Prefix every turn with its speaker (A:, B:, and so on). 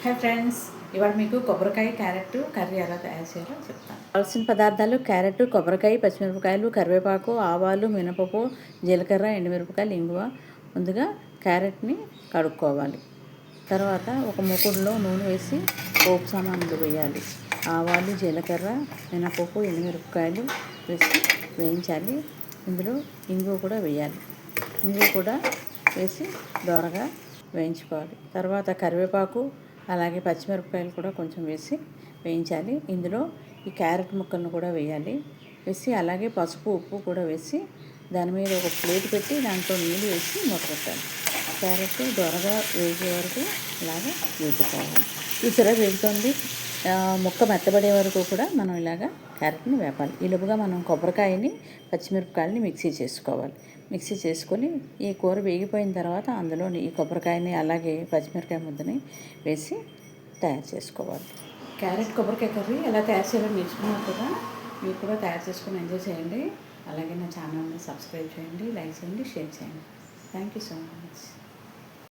A: Hi friends, ఇవాళ మీకు కొబ్బరికాయ క్యారెట్ కర్రీ ఎలా తయారు చేయాలో చెప్తాను. కావాల్సిన పదార్థాలు: క్యారెట్, కొబ్బరికాయ, పచ్చిమిరపకాయలు, కరివేపాకు, ఆవాలు, మినపప్పు, జీలకర్ర, ఎండుమిరపకాయలు, ఇంగువ. ముందుగా క్యారెట్ని కడుక్కోవాలి. తర్వాత ఒక మూకుడులో నూనె వేసి పోపు సామాన్లు వేయాలి. ఆవాలు, జీలకర్ర, మినపప్పు, ఎండుమిరపకాయలు వేసి వేయించాలి. ఇందులో ఇంగువ కూడా వేయాలి. ఇంగువ కూడా వేసి దోరగా వేయించుకోవాలి. తర్వాత కరివేపాకు అలాగే పచ్చిమిరపకాయలు కూడా కొంచెం వేసి వేయించాలి. ఇందులో ఈ క్యారెట్ ముక్కలను కూడా వేయాలి. వేసి అలాగే పసుపు, ఉప్పు కూడా వేసి దాని మీద ఒక ప్లేట్ పెట్టి దాంట్లో నీళ్ళు వేసి మూత పెట్టాలి. క్యారెట్ దొరగా వేగే వరకు ఇలాగా వేపుకోవాలి. చూసారా వేగుతుంది. ముక్క మెత్తబడే వరకు కూడా మనం ఇలాగా క్యారెట్ని వేపాలి. ఈలోపుగా మనం కొబ్బరికాయని, పచ్చిమిరపకాయలని మిక్సీ చేసుకోవాలి. మిక్సీ చేసుకొని ఈ కూర వేగిపోయిన తర్వాత అందులోని ఈ కొబ్బరికాయని అలాగే పచ్చిమిరపకాయ ముద్దని వేసి తయారు చేసుకోవాలి. క్యారెట్ కొబ్బరికాయ కర్రీ ఎలా తయారు చేయాలో నేర్చుకున్నారు కదా. మీరు కూడా తయారు చేసుకొని ఎంజాయ్ చేయండి. అలాగే నా ఛానల్ని సబ్స్క్రైబ్ చేయండి, లైక్ చేయండి, షేర్ చేయండి. Thank you so much.